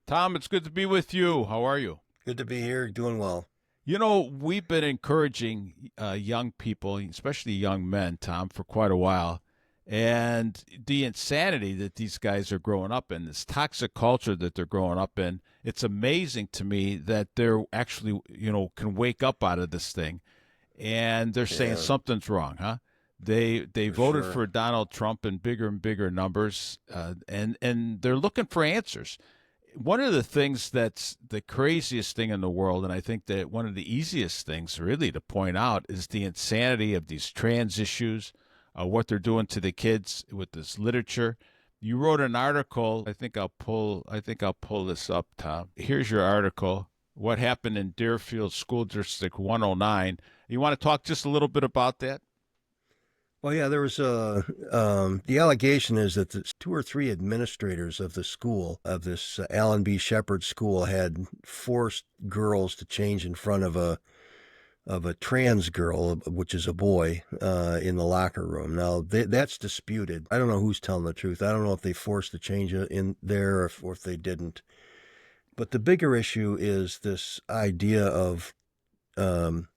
Tom, it's good to be with you. How are you? Good to be here, doing well. You know, we've been encouraging young people, especially young men, Tom, for quite a while. And the insanity that these guys are growing up in, this toxic culture that they're growing up in, it's amazing to me that they're actually, can wake up out of this thing. And they're saying Yeah, something's wrong, huh? They for voted sure. for Donald Trump in bigger and bigger numbers, and they're looking for answers. One of the things that's the craziest thing in the world, and I think that one of the easiest things really to point out is the insanity of these trans issues, what they're doing to the kids with this literature. You wrote an article. I think I'll pull this up, Tom. Here's your article. What happened in Deerfield School District 109? You want to talk just a little bit about that? Well, yeah, there was the allegation is that the two or three administrators of the school, of this Allen B. Shepherd school, had forced girls to change in front of a trans girl, which is a boy, in the locker room. Now, that's disputed. I don't know who's telling the truth. I don't know if they forced the change in there or if they didn't. But the bigger issue is this idea of um,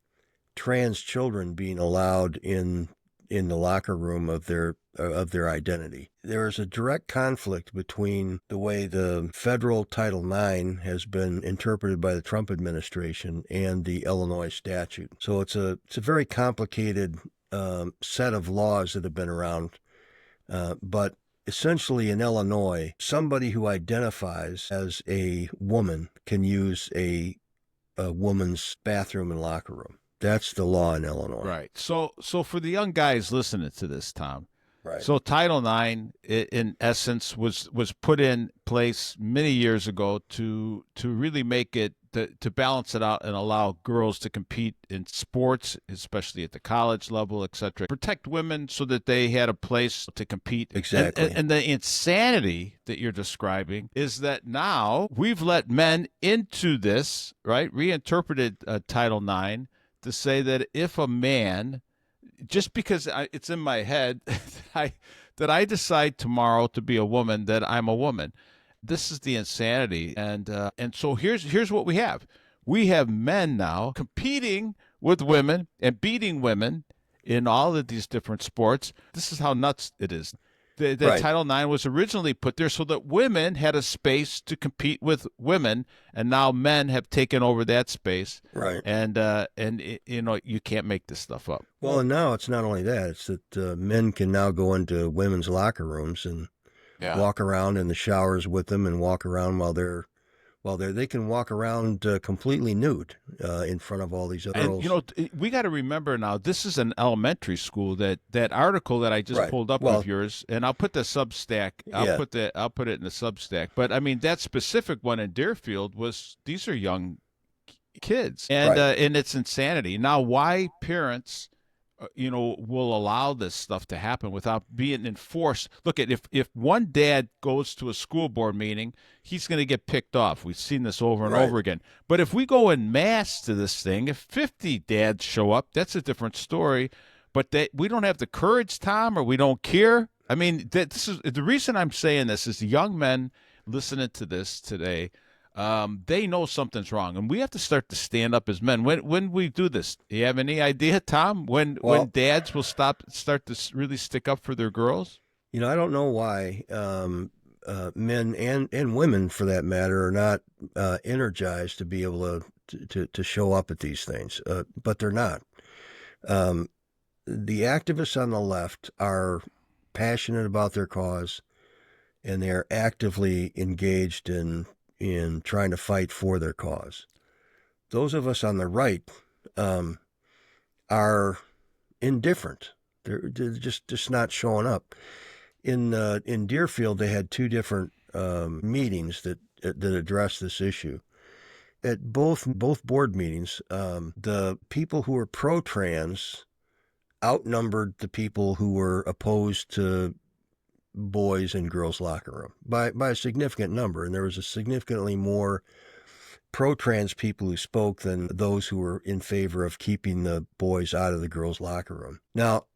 trans children being allowed in the locker room of their identity. There is a direct conflict between the way the federal Title IX has been interpreted by the Trump administration and the Illinois statute. So it's a very complicated set of laws that have been around, but essentially in Illinois, somebody who identifies as a woman can use a woman's bathroom and locker room. That's the law in Illinois. Right. So for the young guys listening to this, Tom, Right. so Title IX, in essence, was put in place many years ago to really make it to balance it out and allow girls to compete in sports, especially at the college level, et cetera. Protect women so that they had a place to compete. Exactly. And the insanity that you're describing is that now we've let men into this, right? Reinterpreted Title IX to say that if a man, just because it's in my head that I decide tomorrow to be a woman, that I'm a woman. This is the insanity, and so here's what we have. We have men now competing with women and beating women in all of these different sports. This is how nuts it is. The Right. Title IX was originally put there so that women had a space to compete with women, and now men have taken over that space. Right. And you can't make this stuff up. Well, and now it's not only that; it's that men can now go into women's locker rooms and Yeah. walk around in the showers with them, and walk around they can walk around completely nude in front of all these other And girls. we got to remember now. This is an elementary school. That article that I just Right. pulled up Well, of yours, and I'll put the Substack. yeah. I'll put it in the Substack. But I mean, that specific one in Deerfield was these are young kids, Right. and it's insanity. Now, why parents, will allow this stuff to happen without being enforced? Look at if one dad goes to a school board meeting, he's going to get picked off. We've seen this over and Right. over again. But if we go in mass to this thing, if 50 dads show up, that's a different story. But we don't have the courage, Tom, or we don't care. I mean, this is the reason I'm saying this is the young men listening to this today. They know something's wrong, and we have to start to stand up as men. When we do this, do you have any idea, Tom? When Well, dads will start to really stick up for their girls? I don't know why men and women, for that matter, are not energized to be able to show up at these things, but they're not. Um, the activists on the left are passionate about their cause, and they are actively engaged in trying to fight for their cause. Those of us on the right um, are indifferent. They're just not showing up. In Deerfield, they had two different meetings that addressed this issue. At both board meetings, the people who were pro-trans outnumbered the people who were opposed to boys and girls locker room by a significant number, and there was a significantly more pro-trans people who spoke than those who were in favor of keeping the boys out of the girls locker room. Now,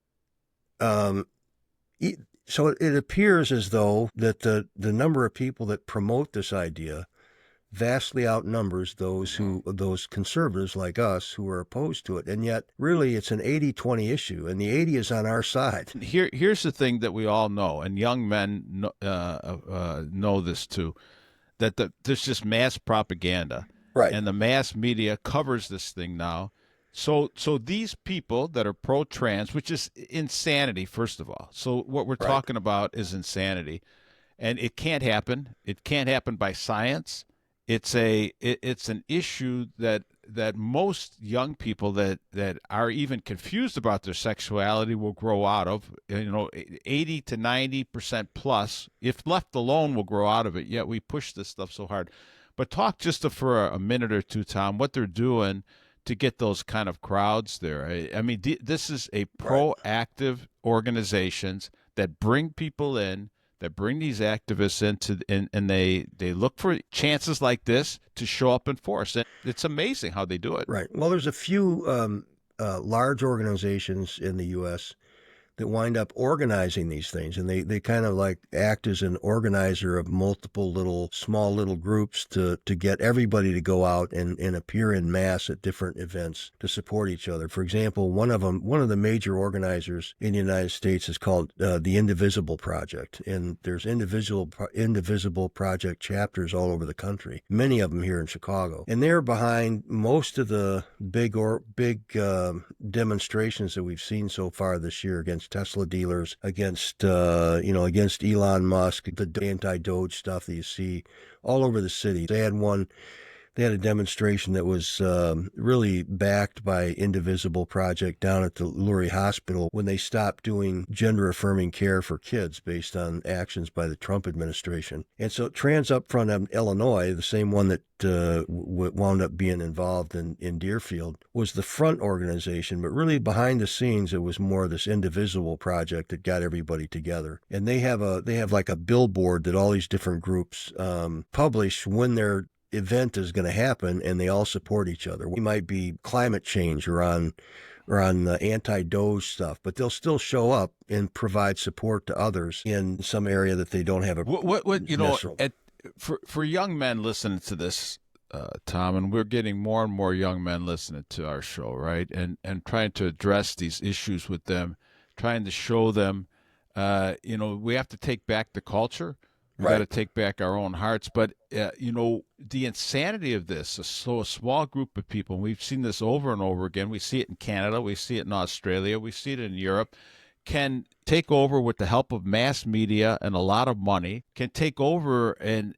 so it appears as though that the number of people that promote this idea vastly outnumbers those conservatives like us who are opposed to it. And yet, really, it's an 80-20 issue, and the 80 is on our side. Here's the thing that we all know, and young men know this too, that there's just mass propaganda, Right. and the mass media covers this thing now. So these people that are pro-trans, which is insanity, first of all. So what we're Right. talking about is insanity, and it can't happen. It can't happen by science. It's an issue that most young people that are even confused about their sexuality will grow out of. 80 to 90% plus, if left alone, will grow out of it. Yet we push this stuff so hard. But talk just for a minute or two, Tom, what they're doing to get those kind of crowds there. I mean, this is a proactive organizations that bring people in, that bring these activists into, and they look for chances like this to show up in force. And it's amazing how they do it. Right. Well, there's a few large organizations in the U.S. that wind up organizing these things, and they kind of like act as an organizer of multiple small little groups to get everybody to go out and appear in mass at different events to support each other. For example, one of the major organizers in the United States is called the Indivisible Project, and there's Indivisible Project chapters all over the country, many of them here in Chicago, and they're behind most of the big demonstrations that we've seen so far this year against Tesla dealers, against Elon Musk, the anti-Doge stuff that you see all over the city. They had a demonstration that was really backed by Indivisible Project down at the Lurie Hospital when they stopped doing gender-affirming care for kids based on actions by the Trump administration. And so Trans Upfront of Illinois, the same one that wound up being involved in Deerfield, was the front organization, but really behind the scenes it was more this Indivisible Project that got everybody together. And they have like a billboard that all these different groups publish when their event is going to happen, and they all support each other. We might be climate change or on the anti-Doge stuff, but they'll still show up and provide support to others in some area that they don't have a for young men listening to this, Tom, and we're getting more and more young men listening to our show, right? And trying to address these issues with them, trying to show them, we have to take back the culture. We got to take back our own hearts. But, the insanity of this, a small group of people, and we've seen this over and over again. We see it in Canada. We see it in Australia. We see it in Europe. Can take over with the help of mass media and a lot of money, can take over and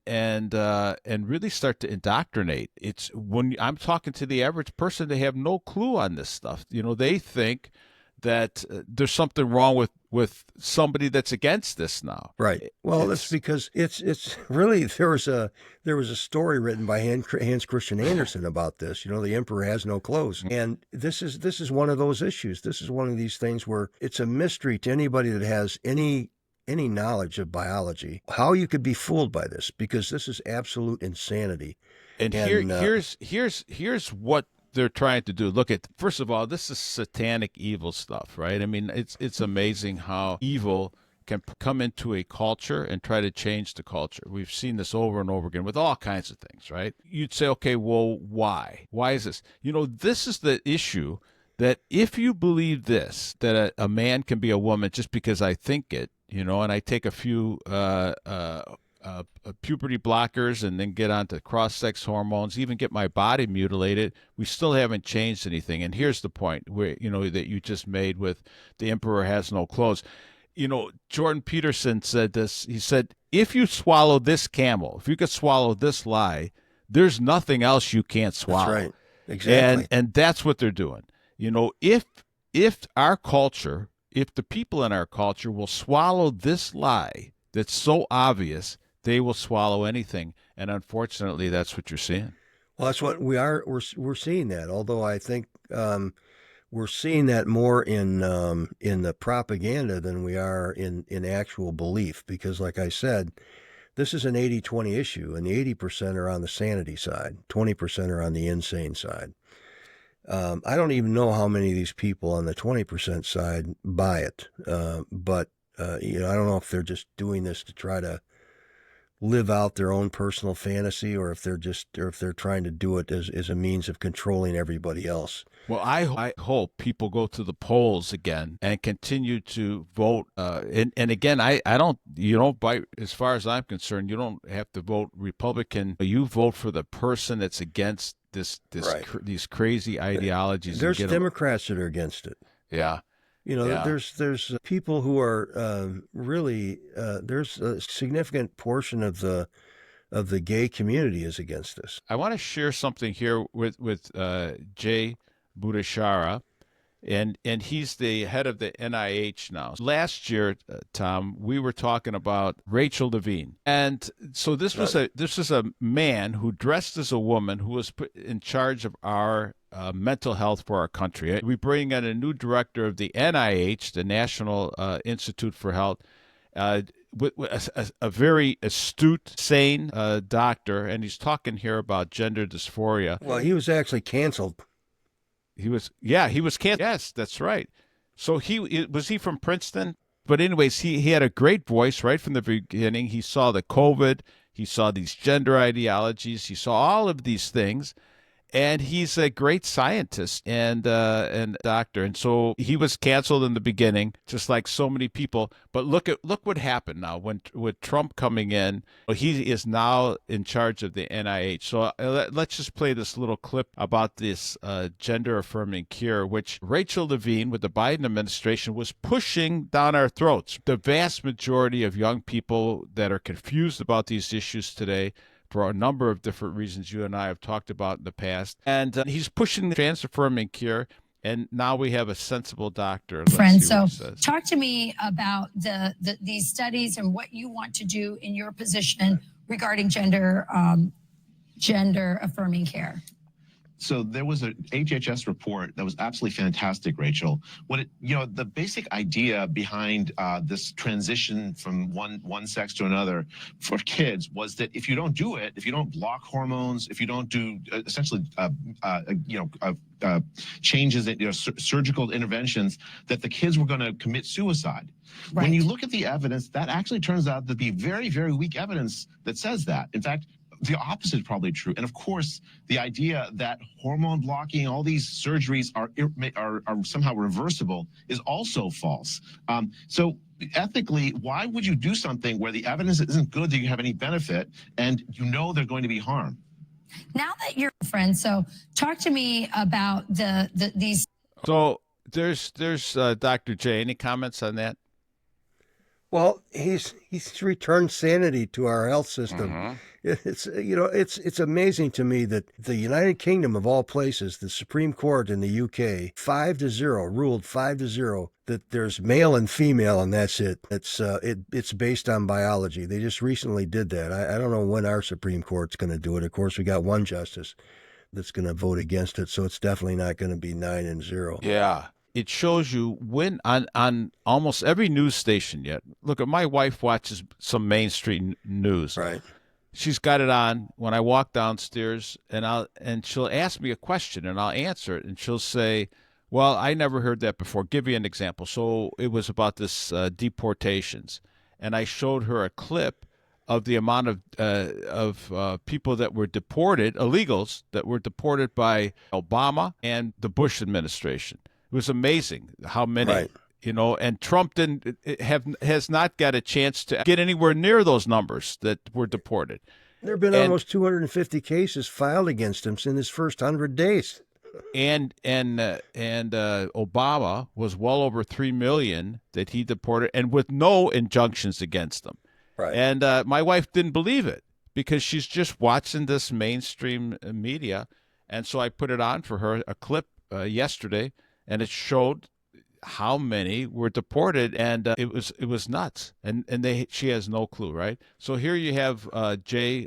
really start to indoctrinate. It's when I'm talking to the average person, they have no clue on this stuff. They think that there's something wrong with somebody that's against this now. Right. Well, that's because it's really there was a story written by Hans Christian Andersen about this. The emperor has no clothes, and this is one of those issues. This is one of these things where it's a mystery to anybody that has any knowledge of biology how you could be fooled by this, because this is absolute insanity. And here's what they're trying to do. Look at, first of all, this is satanic evil stuff, right? I mean, it's amazing how evil can come into a culture and try to change the culture. We've seen this over and over again with all kinds of things, right? You'd say, okay, well, why? Why is this? This is the issue, that if you believe this, that a man can be a woman just because I think it, and I take a few puberty blockers and then get onto cross-sex hormones, even get my body mutilated, we still haven't changed anything. And here's the point where that you just made with the emperor has no clothes. Jordan Peterson said this. He said, if you swallow this camel, if you could swallow this lie, there's nothing else you can't swallow. That's right. Exactly. And that's what they're doing. If our culture, if the people in our culture will swallow this lie that's so obvious, they will swallow anything. And unfortunately, that's what you're seeing. Well, that's what we are. We're seeing that. Although I think we're seeing that more in the propaganda than we are in actual belief. Because, like I said, this is an 80-20 issue, and the 80% are on the sanity side, 20% are on the insane side. I don't even know how many of these people on the 20% side buy it, but I don't know if they're just doing this to try to live out their own personal fantasy, or if they're trying to do it as a means of controlling everybody else. Well, I hope people go to the polls again and continue to vote. And again, I don't, as far as I'm concerned, you don't have to vote Republican. You vote for the person that's against Right. these crazy ideologies. There's Democrats that are against it. Yeah. Yeah. There's people who are really there's a significant portion of the gay community is against this. I want to share something here with Jay Bhattacharya, and he's the head of the NIH now. Last year, Tom, we were talking about Rachel Levine, and so this was a man who dressed as a woman who was put in charge of our mental health for our country. We bring in a new director of the NIH, the National Institute for Health. With a very astute, sane doctor, and he's talking here about gender dysphoria. Well, he was actually canceled. He was canceled. Yes, that's right. So was he from Princeton? But anyways, he had a great voice right from the beginning. He saw the COVID, he saw these gender ideologies, he saw all of these things. And he's a great scientist and doctor. And so he was canceled in the beginning, just like so many people. But look what happened now with Trump coming in. He is now in charge of the NIH. So let's just play this little clip about this gender-affirming cure, which Rachel Levine with the Biden administration was pushing down our throats. The vast majority of young people that are confused about these issues today, for a number of different reasons you and I have talked about in the past. And he's pushing the trans-affirming cure, and now we have a sensible doctor. Friend, so talk to me about these studies and what you want to do in your position regarding gender affirming care. So there was an HHS report that was absolutely fantastic, Rachel. The basic idea behind this transition from one sex to another for kids was that if you don't do it, if you don't block hormones, if you don't do essentially changes, surgical interventions, that the kids were going to commit suicide. Right. When you look at the evidence, that actually turns out to be very, very weak evidence that says that. In fact, the opposite is probably true. And of course, the idea that hormone blocking, all these surgeries are somehow reversible is also false. So ethically, why would you do something where the evidence isn't good that you have any benefit and you know there's going to be harm? Now that you're a friend, so talk to me about these. So there's Dr. J. Any comments on that? Well, he's returned sanity to our health system. Mm-hmm. It's amazing to me that the United Kingdom, of all places, the Supreme Court in the UK, 5-0 ruled 5-0 that there's male and female, and that's it. It's based on biology. They just recently did that. I don't know when our Supreme Court's going to do it. Of course, we got one justice that's going to vote against it, so it's definitely not going to be 9-0. Yeah. It shows you when on almost every news station yet. Look, my wife watches some mainstream news. Right. She's got it on when I walk downstairs, and she'll ask me a question, and I'll answer it, and she'll say, "Well, I never heard that before. Give me an example." So it was about this deportations, and I showed her a clip of the amount of people that were deported, illegals that were deported by Obama and the Bush administration. It was amazing how many, right. And Trump has not got a chance to get anywhere near those numbers that were deported. There have been almost 250 cases filed against him in his first 100 days. And Obama was well over 3 million that he deported, and with no injunctions against them. Right. And my wife didn't believe it because she's just watching this mainstream media, and so I put it on for her, a clip yesterday. And it showed how many were deported, and it was nuts. And she has no clue, right? So here you have Dr. Jay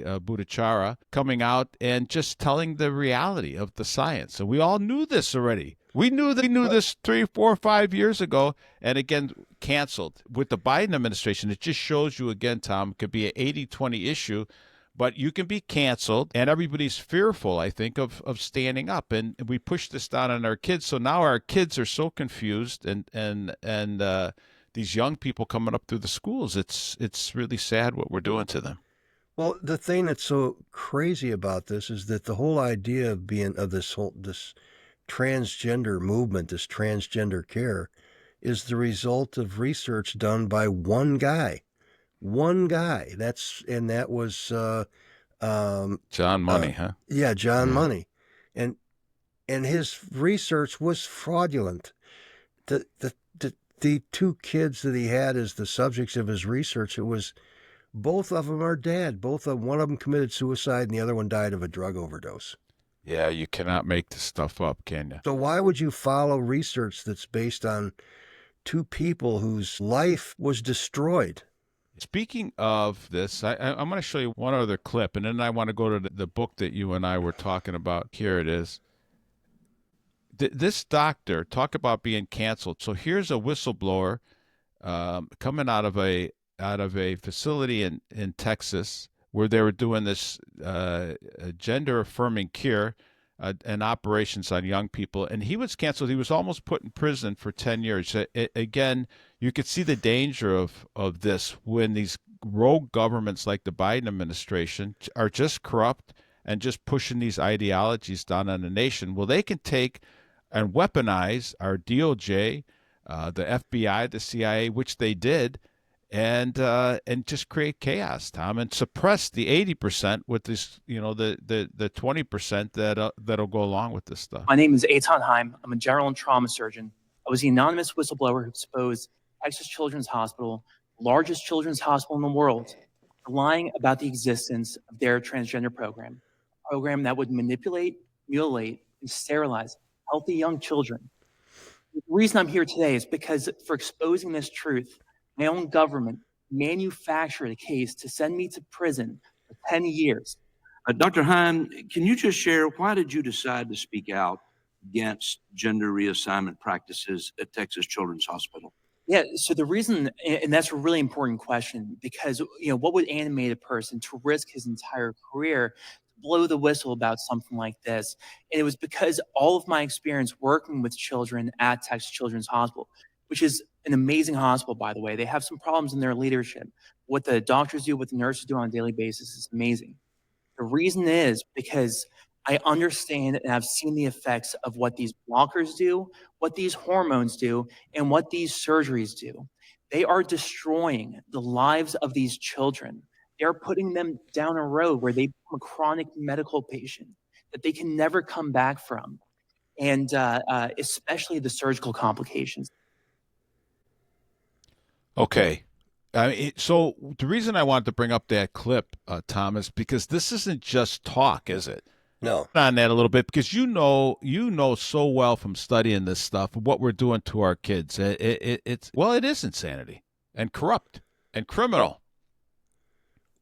Bhattacharya coming out and just telling the reality of the science. And we all knew this already. We knew this 3, 4, 5 years ago, and again canceled with the Biden administration. It just shows you again, Tom, it could be an 80-20 issue. But you can be canceled, and everybody's fearful, I think, of standing up. And we push this down on our kids. So now our kids are so confused, and the these young people coming up through the schools. It's really sad what we're doing to them. Well, the thing that's so crazy about this is that the whole idea of this transgender movement, this transgender care, is the result of research done by one guy. One guy. That was John Money, huh? Yeah, John Money, and his research was fraudulent. The two kids that he had as the subjects of his research, both of them are dead. One of them committed suicide, and the other one died of a drug overdose. Yeah, you cannot make this stuff up, can you? So why would you follow research that's based on two people whose life was destroyed? Speaking of this, I'm going to show you one other clip, and then I want to go to the book that you and I were talking about. Here it is. This doctor, talk about being canceled. So here's a whistleblower coming out of a facility in Texas where they were doing this gender affirming cure and operations on young people, and he was canceled. He was almost put in prison for 10 years. Again, you could see the danger of this when these rogue governments like the Biden administration are just corrupt and just pushing these ideologies down on the nation. Well, they can take and weaponize our DOJ, the FBI, the CIA, which they did, and just create chaos, Tom, and suppress the 80% with this, the 20% that'll go along with this stuff. My name is Eitan Haim. I'm a general and trauma surgeon. I was the anonymous whistleblower who exposed Texas Children's Hospital, the largest children's hospital in the world, for lying about the existence of their transgender program, a program that would manipulate, mutilate, and sterilize healthy young children. The reason I'm here today is because for exposing this truth, my own government manufactured a case to send me to prison for 10 years. Dr. Haim, can you just share, why did you decide to speak out against gender reassignment practices at Texas Children's Hospital? Yeah, so the reason, and that's a really important question, because what would animate a person to risk his entire career to blow the whistle about something like this? And it was because all of my experience working with children at Texas Children's Hospital, which is an amazing hospital, by the way. They have some problems in their leadership. What the doctors do, what the nurses do on a daily basis is amazing. The reason is because I understand and I've seen the effects of what these blockers do, what these hormones do, and what these surgeries do. They are destroying the lives of these children. They're putting them down a road where they become a chronic medical patient that they can never come back from, and especially the surgical complications. Okay. So the reason I wanted to bring up that clip, Thomas, because this isn't just talk, is it? No. On that a little bit, because you know so well from studying this stuff what we're doing to our kids. It is insanity and corrupt and criminal.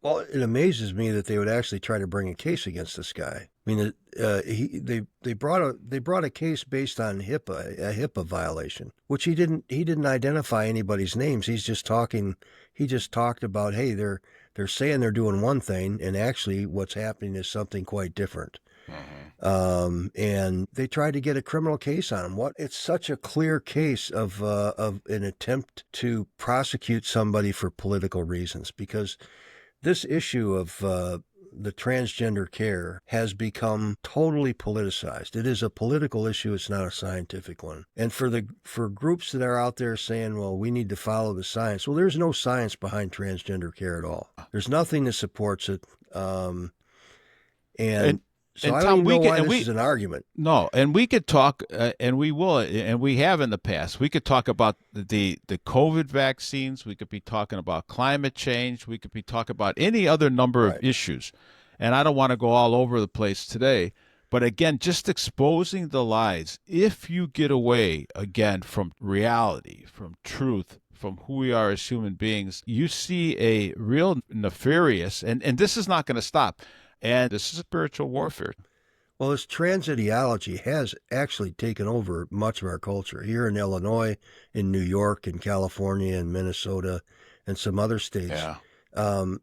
Well, it amazes me that they would actually try to bring a case against this guy. I mean, they brought a case based on a HIPAA violation, which he didn't identify anybody's names. He just talked about, hey, they're saying they're doing one thing, and actually what's happening is something quite different. Mm-hmm. And they tried to get a criminal case on him. It's such a clear case of an attempt to prosecute somebody for political reasons, because this issue of the transgender care has become totally politicized. It is a political issue. It's not a scientific one. And for groups that are out there saying, well, we need to follow the science. Well, there's no science behind transgender care at all. There's nothing that supports it. So I don't know why this is an argument. No, and we could talk, and we will, and we have in the past. We could talk about the COVID vaccines. We could be talking about climate change. We could be talking about any other number of issues. And I don't want to go all over the place today. But again, just exposing the lies. If you get away, again, from reality, from truth, from who we are as human beings, you see a real nefarious, and this is not going to stop. And this is spiritual warfare. Well, this trans ideology has actually taken over much of our culture here in Illinois, in New York, in California, in Minnesota, and some other states. Yeah.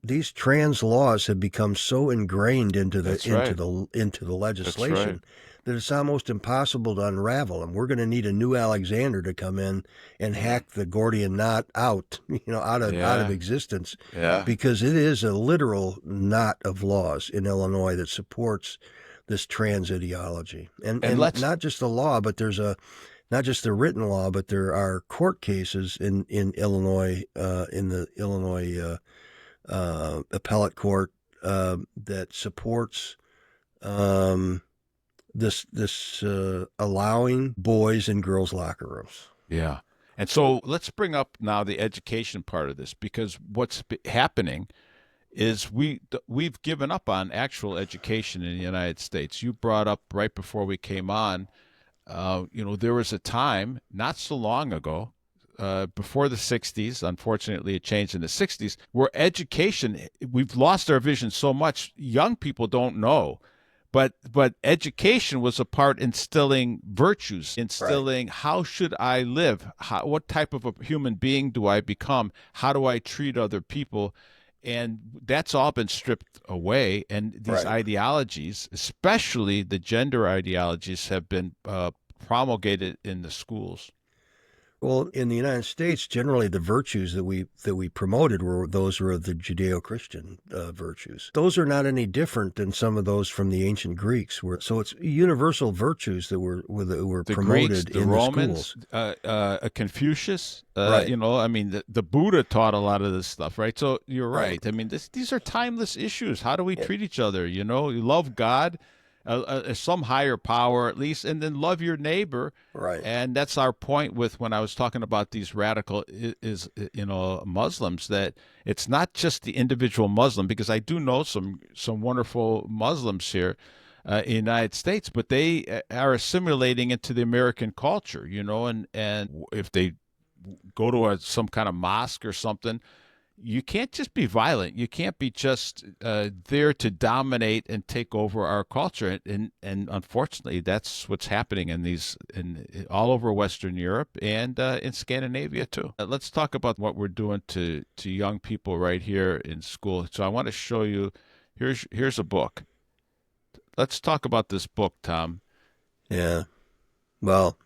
these trans laws have become so ingrained into the That's right. into the legislation right. that it's almost impossible to unravel them. We're going to need a new Alexander to come in and hack the Gordian knot out, out of Yeah. existence, Yeah. because it is a literal knot of laws in Illinois that supports this trans ideology, and not just the law, but there's not just the written law, but there are court cases in Illinois, in the Illinois appellate court, that supports this allowing boys in girls' locker rooms. Yeah. And so let's bring up now the education part of this, because what's happening is we've given up on actual education in the United States. You brought up right before we came on, there was a time not so long ago, before the 60s, unfortunately it changed in the 60s, where education, we've lost our vision so much, young people don't know. But education was a part instilling virtues, instilling how should I live, what type of a human being do I become, how do I treat other people, and that's all been stripped away. And these ideologies, especially the gender ideologies, have been promulgated in the schools. Well, in the United States, generally the virtues that we promoted were the Judeo-Christian virtues. Those are not any different than some of those from the ancient Greeks. So it's universal virtues that were the promoted Greeks, the in Romans, the schools. Confucius. Right. I mean, the Buddha taught a lot of this stuff, right? So you're right. I mean, these are timeless issues. How do we treat each other? You love God. Some higher power at least, and then love your neighbor. Right. And that's our point with when I was talking about these radical Muslims, that it's not just the individual Muslim, because I do know some wonderful Muslims here in the United States, but they are assimilating into the American culture, and if they go to some kind of mosque or something, you can't just be violent. You can't be just there to dominate and take over our culture. And unfortunately, that's what's happening in all over Western Europe and in Scandinavia too. Let's talk about what we're doing to young people right here in school. So I want to show you. Here's a book. Let's talk about this book, Tom. Yeah. Well,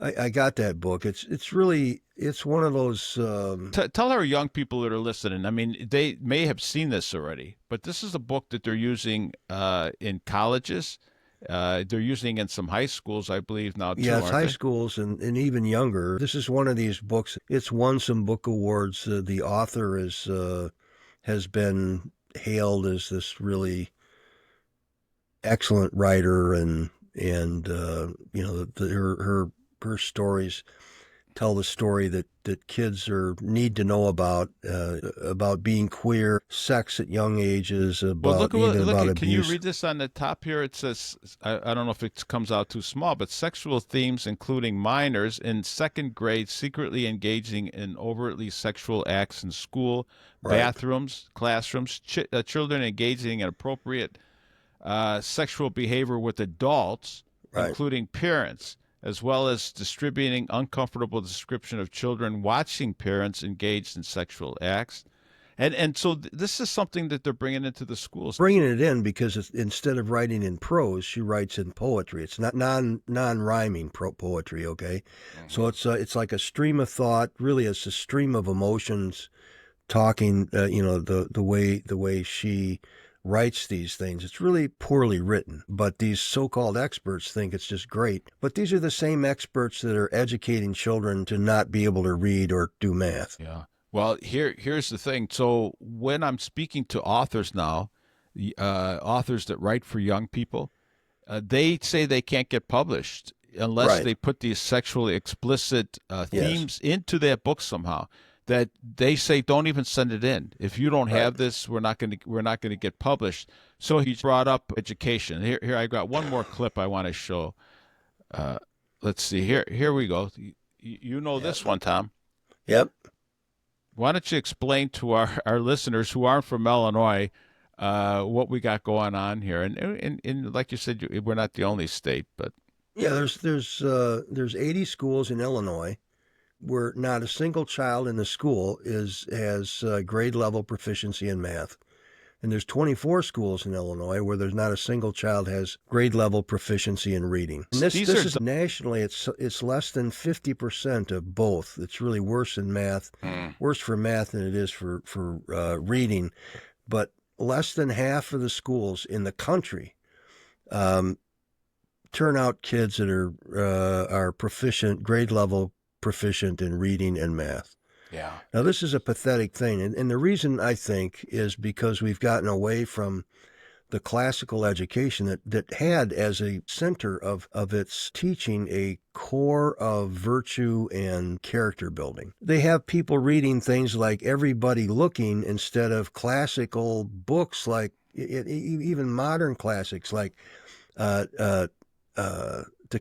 I got that book. It's really one of those. Tell our young people that are listening. I mean, they may have seen this already, but this is a book that they're using in colleges. They're using in some high schools, I believe now too. Yeah, it's high schools and even younger. This is one of these books. It's won some book awards. The author has been hailed as this really excellent writer, and her stories tell the story that kids need to know about being queer, sex at young ages, about abuse. Can you read this on the top here? It says, I don't know if it comes out too small, but sexual themes including minors in second grade secretly engaging in overtly sexual acts in school, bathrooms, classrooms, children engaging in appropriate sexual behavior with adults, including parents, as well as distributing uncomfortable description of children watching parents engaged in sexual acts. And so this is something that they're bringing into the schools. Bringing it in because instead of writing in prose, she writes in poetry. It's not non-rhyming poetry, okay? Mm-hmm. So it's like a stream of thought. Really, it's a stream of emotions talking, the way she writes these things. It's really poorly written, but these so-called experts think it's just great. But these are the same experts that are educating children to not be able to read or do math. Yeah. Well, here's the thing. So when I'm speaking to authors now, authors that write for young people, they say they can't get published unless they put these sexually explicit themes into their book somehow. That they say don't even send it in. If you don't have this, we're not going to get published. So he brought up education. Here I got one more clip I want to show. Let's see. Here we go. You know this one, Tom. Yep. Why don't you explain to our listeners who aren't from Illinois what we got going on here? And like you said, we're not the only state, but yeah, there's 80 schools in Illinois. where not a single child in the school has grade level proficiency in math. And there's 24 schools in Illinois where there's not a single child has grade level proficiency in reading. And this is nationally, it's less than 50% of both. It's really worse in math, worse for math than it is for reading. But less than half of the schools in the country turn out kids that are proficient, grade level proficient in reading and math. Yeah. Now, this is a pathetic thing. And the reason, I think, is because we've gotten away from the classical education that had as a center of its teaching a core of virtue and character building. They have people reading things like Everybody Looking instead of classical books like even modern classics like To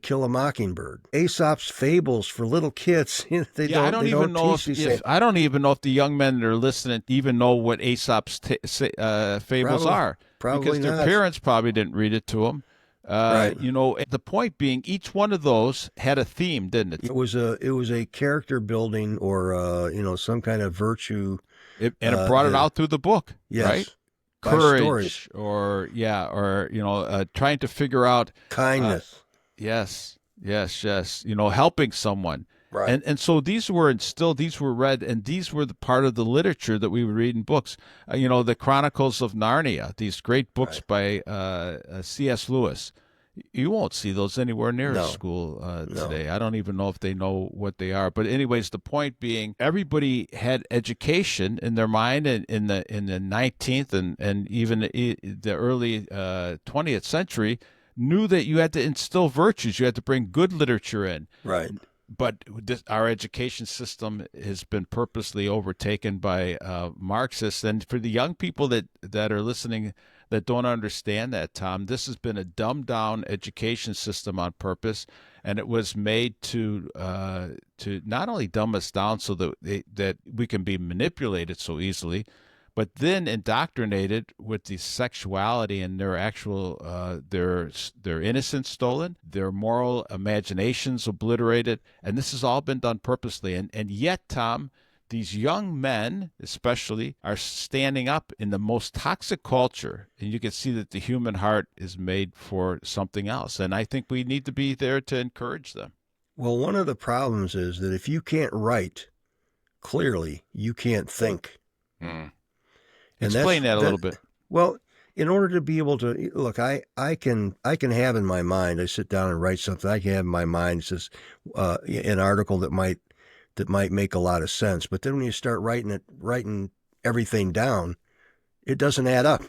Kill a Mockingbird, Aesop's fables for little kids. I don't even know if the young men that are listening even know what Aesop's fables are. Probably because their parents probably didn't read it to them. Right. The point being, each one of those had a theme, didn't it? It was a character building or some kind of virtue, and it brought it out through the book. Yes. Right? Courage, or trying to figure out kindness. Yes. Helping someone. Right. And so these were instilled, these were read, and these were the part of the literature that we would read in books. The Chronicles of Narnia, these great books by C.S. Lewis. You won't see those anywhere near a school today. I don't even know if they know what they are. But anyways, the point being, everybody had education in their mind in the 19th and even the early 20th century, knew that you had to instill virtues. You had to bring good literature in. Right. But our education system has been purposely overtaken by Marxists. And for the young people that are listening that don't understand that, Tom, this has been a dumbed-down education system on purpose, and it was made to not only dumb us down so that we can be manipulated so easily, but then indoctrinated with the sexuality and their actual their innocence stolen, their moral imaginations obliterated, and this has all been done purposely. And yet, Tom, these young men especially are standing up in the most toxic culture, and you can see that the human heart is made for something else. And I think we need to be there to encourage them. Well, one of the problems is that if you can't write clearly, you can't think. Explain that a little bit. Well, in order to be able to look, I can have in my mind. I sit down and write something. I can have in my mind just an article that might make a lot of sense. But then when you start writing everything down, it doesn't add up.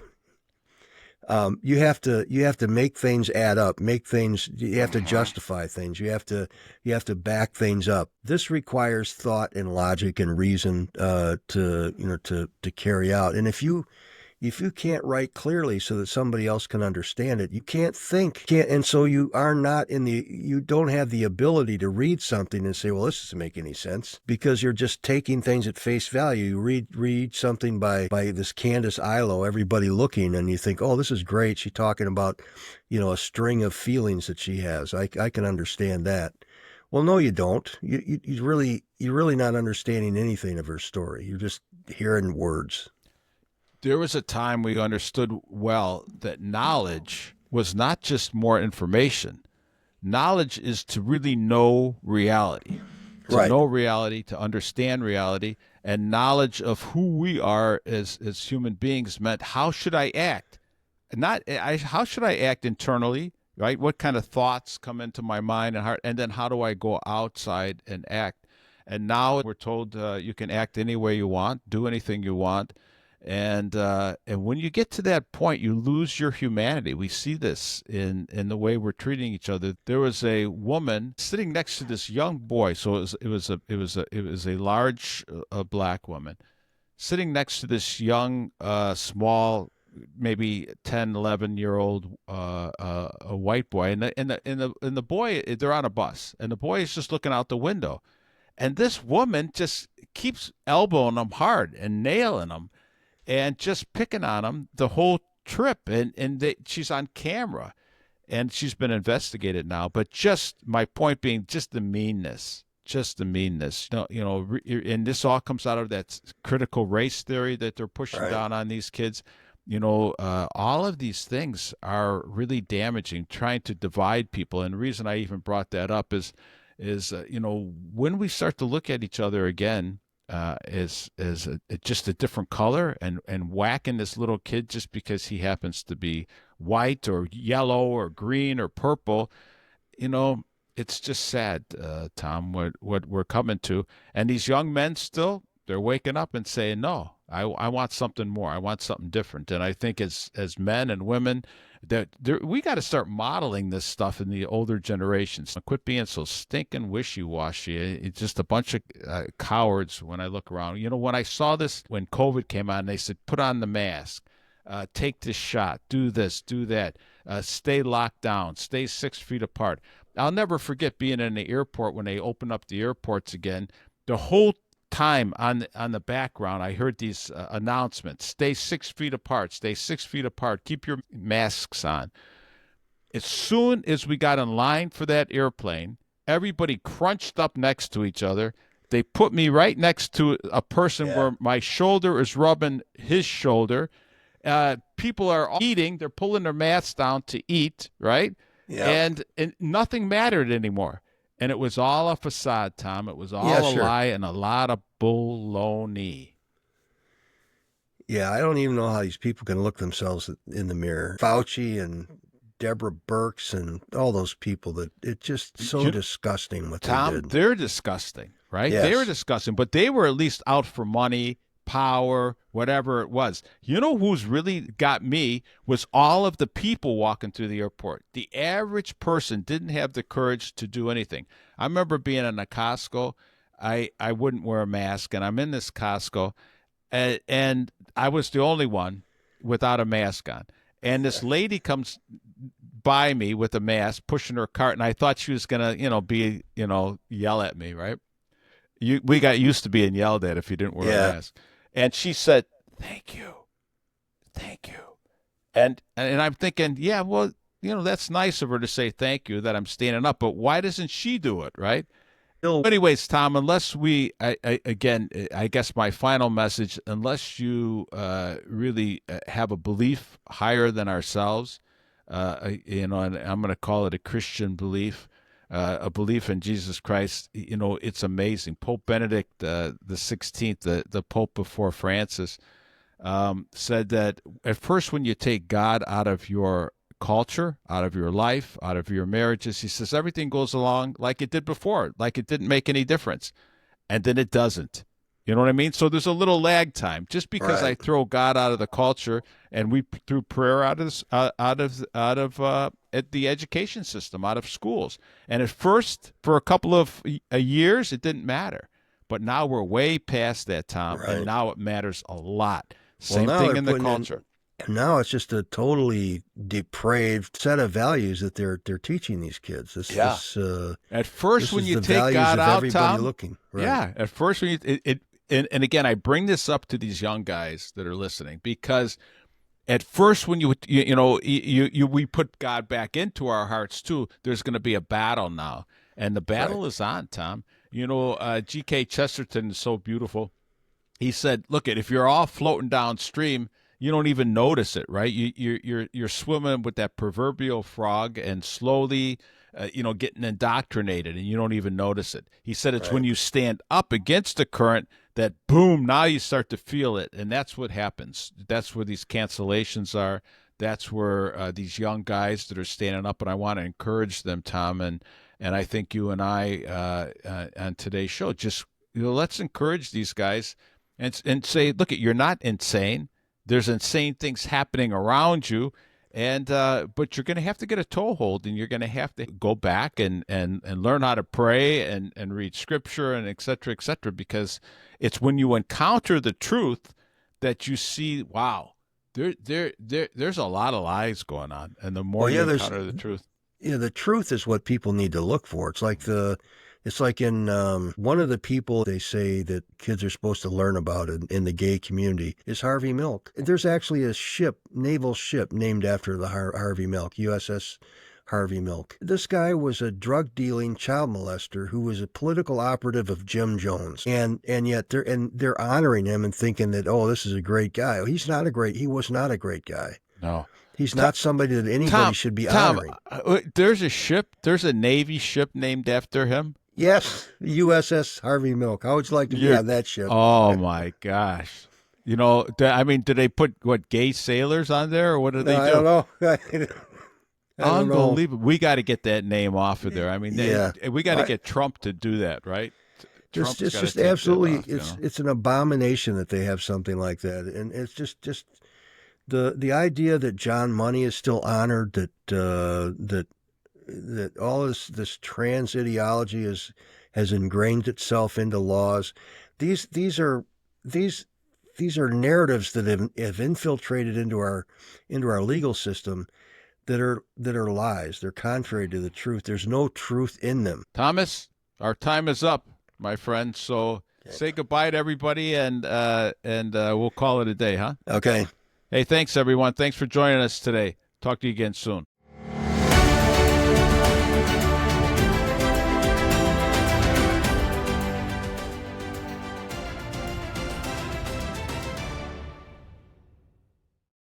You have to make things add up. You have to justify things. You have to back things up. This requires thought and logic and reason to carry out. And if you can't write clearly so that somebody else can understand it, you can't think. And so you don't have the ability to read something and say, well, this doesn't make any sense, because you're just taking things at face value. You read something by this Candace Ilo, Everybody Looking, and you think, oh, this is great. She's talking about, a string of feelings that she has. I can understand that. Well, no, you don't. You're really not understanding anything of her story. You're just hearing words. There was a time we understood well that knowledge was not just more information. Knowledge is to really know reality, know reality, to understand reality, and knowledge of who we are as human beings meant how should I act? How should I act internally, right? What kind of thoughts come into my mind and heart, and then how do I go outside and act? And now we're told you can act any way you want, do anything you want. And when you get to that point, you lose your humanity. We see this in the way we're treating each other. There was a woman sitting next to this young boy. So it was a large black woman sitting next to this young, small, maybe 10, 11-year-old a white boy. And the boy, they're on a bus, and the boy is just looking out the window, and this woman just keeps elbowing him hard and nailing him, and just picking on him the whole trip. And she's on camera, and she's been investigated now. But just my point being, just the meanness, just the meanness. And this all comes out of that critical race theory that they're pushing Right. down on these kids. All of these things are really damaging, trying to divide people. And the reason I even brought that up is when we start to look at each other again as just a different color and whacking this little kid just because he happens to be white or yellow or green or purple, it's just sad, Tom, what we're coming to. And these young men still, they're waking up and saying, no, I want something more. I want something different. And I think as men and women, that we got to start modeling this stuff in the older generations. Quit being so stinking wishy-washy. It's just a bunch of cowards when I look around. When I saw this, when COVID came on, they said, put on the mask, take this shot, do this, do that, stay locked down, stay 6 feet apart. I'll never forget being in the airport when they opened up the airports again. The whole time on the background, I heard these announcements: stay 6 feet apart, stay 6 feet apart, keep your masks on. As soon as we got in line for that airplane, everybody crunched up next to each other. They put me right next to a person where my shoulder is rubbing his shoulder. People are eating, they're pulling their masks down to eat, right? Yeah. And nothing mattered anymore. And it was all a facade, Tom. It was all a lie and a lot of baloney. Yeah, I don't even know how these people can look themselves in the mirror. Fauci and Deborah Birx and all those people, that it's just so disgusting what Tom, they did. They're disgusting, right? Yes. They were disgusting, but they were at least out for money, power, whatever it was. You know who's really got me was all of the people walking through the airport. The average person didn't have the courage to do anything. I remember being in a Costco. I wouldn't wear a mask, and I'm in this Costco, and I was the only one without a mask on. And this lady comes by me with a mask, pushing her cart, and I thought she was gonna, yell at me, right? We got used to being yelled at if you didn't wear a mask. And she said, thank you. And I'm thinking, yeah, well, that's nice of her to say thank you, that I'm standing up, but why doesn't she do it, right? Anyways, Tom, unless I guess my final message, unless you really have a belief higher than ourselves, and I'm going to call it a Christian belief, a belief in Jesus Christ, it's amazing. Pope Benedict the 16th, the Pope before Francis, said that at first when you take God out of your culture, out of your life, out of your marriages, he says everything goes along like it did before, like it didn't make any difference. And then it doesn't. You know what I mean? So there's a little lag time. Just because I throw God out of the culture and we threw prayer out of the education system, out of schools. And at first, for a couple of years, it didn't matter. But now we're way past that, Tom, and now it matters a lot. Same thing in the culture. Now it's just a totally depraved set of values that they're teaching these kids. At first, when you take God out, Tom, at first when you and again, I bring this up to these young guys that are listening because at first when we put God back into our hearts too, there's going to be a battle now, and the battle is on, Tom. G.K. Chesterton is so beautiful. He said, "Look, if you're all floating downstream, you don't even notice it, right? You're swimming with that proverbial frog and slowly, getting indoctrinated, and you don't even notice it." He said it's when you stand up against the current that, boom, now you start to feel it, and that's what happens. That's where these cancellations are. That's where these young guys that are standing up, and I want to encourage them, Tom, and I think you and I on today's show, just let's encourage these guys and say, look, you're not insane. There's insane things happening around you, and but you're going to have to get a toehold, and you're going to have to go back and learn how to pray and read scripture and et cetera, because it's when you encounter the truth that you see, wow, there's a lot of lies going on, and the more you encounter the truth. Yeah, the truth is what people need to look for. It's like in one of the people they say that kids are supposed to learn about in the gay community is Harvey Milk. There's actually a naval ship named after the Harvey Milk, USS Harvey Milk. This guy was a drug-dealing child molester who was a political operative of Jim Jones, and yet they're honoring him and thinking that, oh, this is a great guy. He was not a great guy. No. He's not somebody that anybody should be honoring. There's a Navy ship named after him. Yes, USS Harvey Milk. How would you like to be on that ship? Oh my gosh! You know, did they put gay sailors on there, or what did they do? I don't know. I don't know. Unbelievable! We got to get that name off of there. I mean, we got to get Trump to do that, right? It's just absolutely. It's an abomination that they have something like that, and it's just the idea that John Money is still honored, that all this trans ideology has ingrained itself into laws. These are narratives that have infiltrated into our legal system that are lies. They're contrary to the truth. There's no truth in them. Thomas, our time is up, my friend. So say goodbye to everybody, and we'll call it a day, huh? Okay. Hey, thanks everyone. Thanks for joining us today. Talk to you again soon.